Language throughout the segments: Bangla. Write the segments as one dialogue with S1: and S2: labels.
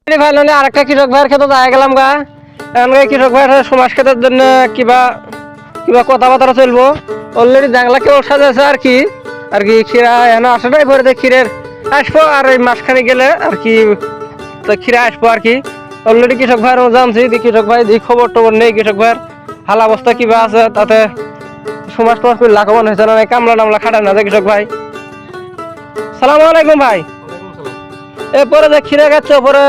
S1: ফাইনালি আরেকটা কৃষক ভাইয়ের ক্ষেত্রে দেখা গেলাম গা। এখন কৃষক ভাইয়ের সমাজ ক্ষেত্রের জন্য কিবা কিবা কথাবার্তা চলবো। অলরেডি জাংলা কেউ সাজাছে আর কি ক্ষীরা এখন আসাটাই পরে ক্ষীরের আসবো আর এই মাঝখানে গেলে আর কি ক্ষীরা আসবো আর কি। অলরেডি কৃষক ভাইয়ের জানছি কৃষক ভাই যে খবর টবর নেই কৃষক ভাইয়ের হাল অবস্থা কিবা আছে, তাতে সমাজ টমাজ করে লাভবান হয়েছে না, কামলা টামলা খাটায় না কৃষক ভাই। সালাম আলাইকুম ভাই। এরপরে যে ক্ষীরা খাচ্ছে পরে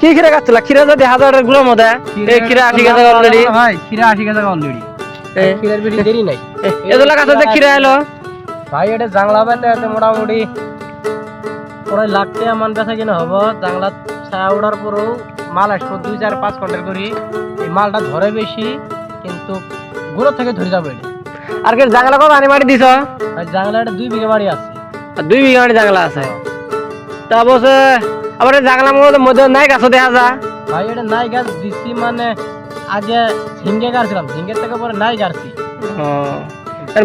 S1: কি ক্ষীরা খাচ্ছিল? ক্ষীরা যদি 1000-এর গুলোর মধ্যে এই ক্ষীরা 80 টাকা অলরেডি
S2: ভাই, ক্ষীরা 80 টাকা অলরেডি। ক্ষীরার বেশি দেরি নাই।
S1: এগুলা কাছে যে ক্ষীরা এলো
S2: ভাই এটা জাংলা বান্ধে আছে মোটামুটি প্রায় লাখ টাকা মান বেচা কিনা হবো। জাংলা ছায়া ওঠার পরেও মাল আসবো 2-4-5 ঘন্টার করি। এই মালটা ধরে বেশি কিন্তু গুঁড়ো থেকে ধরে যাবে এটা।
S1: আর কি জাংলা কত আনি মাটি দিছ?
S2: ভাই জাংলা এটা 2 বিঘা বাড়ি আছে।
S1: 2 বিঘা মাটি জাংলা আছে। তা বসে আবার জাংলা মধ্যে নাই গাছ দেখা যা।
S2: ভাই এটা নাই গাছ দিচ্ছি মানে আগে ঝিঙ্গে গাড়ছিলাম, ঝিঙ্গের থেকে পরে নাই গাড়ছি।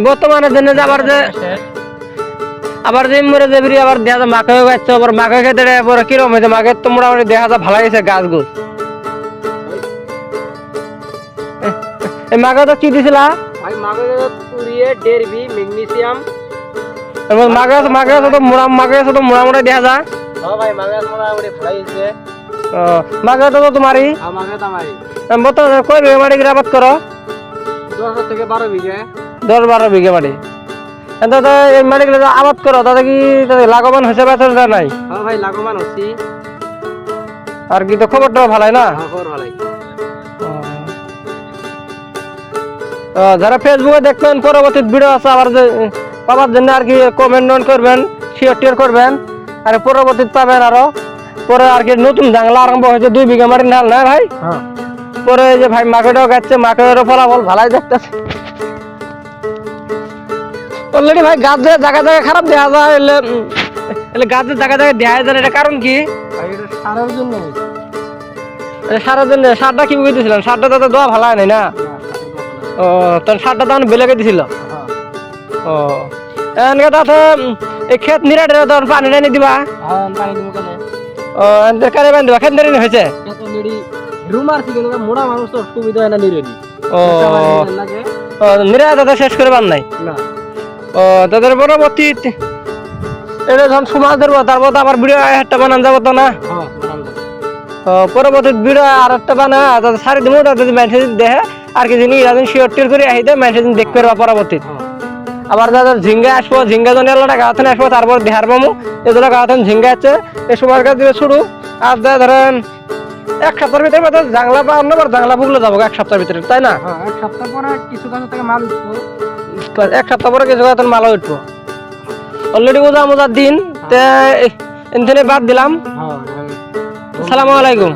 S1: বর্তমানে জন্য আবার যে মরে যাবি আবার দেখা যায় মাকে গাছ আবার মাকে খেতে পরে কিরকম হয়েছে? মাকে তো মোটামুটি দেখা যায় ভালো গেছে গাছ গুছ। এই মাকে তো কি দিছিলা?
S2: ভাই মাকে পুরিয়ে ডেরবি ম্যাগনেসিয়াম
S1: এবং মাকে তো মোটামুটি দেখা যায়।
S2: হ্যাঁ ভাই মাকে মোটামুটি ভালো হয়েছে।
S1: মাকে তো তোমারই
S2: মাকে তামারি
S1: বর্তমানে কয় বিঘা মাটি আবাদ করো?
S2: 10 থেকে 12 বিঘা।
S1: 10-12 বিঘা মাটি। এই মাটিগুলো আবাদ করো তাতে কি লাভবান হয়েছে বেতন নাই?
S2: হ্যাঁ ভাই লাভবান হচ্ছি।
S1: আর কি তো খবরটা ভালোই না?
S2: খবর ভালোই।
S1: যারা ফেসবুকে দেখবেন পরবর্তী ভিডিও আছে আবার যে পাওয়ার জন্য আর কি কমেন্ট করবেন, শেয়ার করবেন আর পরবর্তী পাবেন। আরো পরে আর কি নতুন জাংলা আরম্ভ হয়েছে 2 বিঘা মাটির নাল না ভাই? পরে যে ভাই মাকেটাও গাচ্ছে, মাকেরও ফলাফল ভালাই দেখতেছে। অলরেডি ভাই গাছ জায়গা খারাপ দেখা যায়, এলে গাছের জায়গা দেখা যায়। এটা কারণ কি?
S2: এটা সারার জন্য।
S1: সারার জন্য সারটা কি বুঝতেছিলাম? সারটা তো দেওয়া ভালো হয় নাই না? ও তোর সারটা তখন বেলেগে দিছিল। ও এনকে তাতে এই ক্ষেত নিরাটে তখন পানি টানি দিবা?
S2: পানি দিব কেন?
S1: ও এনকে কারে বান দিবা? ক্ষেত নিরানি হয়েছে?
S2: রুমার থেকে মোড়া মানুষ তো সুবিধা হয় না নিরেনি।
S1: ও নিরাট তাতে শেষ করে পান নাই
S2: না।
S1: ও তাদের পরবর্তী এটা যখন সমাজ ধরবো তারপর তো আবার ভিডিও একটা বানান যাবো তো না? পরবর্তী ভিডিও আর একটা বানা তাদের সারি দিব, তাদের মেসেজ দেখে আর কি জিনিস শিওর করে আহি দেয়, মেসেজ দেখতে পারবা পরবর্তী। আবার যাদের ঝিঙ্গা আসবো, ঝিঙ্গা জন এলাকা গাঁথনে আসবো, তারপর দেহার পামু এগুলো গাঁথন ঝিঙ্গা আছে এই সময় কাজ দিলে শুরু। আর ধরেন 1 সপ্তাহের ভিতরে জাংলা বা অন্য জাংলা বুগলে যাবো 1 সপ্তাহের ভিতরে, তাই না?
S2: 1 সপ্তাহ পরে কিছু গাছ থেকে মাল উঠবো।
S1: 1 সপ্তাহ পরে কিছু গাছ মাল উঠবো। অলরেডি মোজার দিন এখানে বাদ দিলাম। আসসালামু আলাইকুম।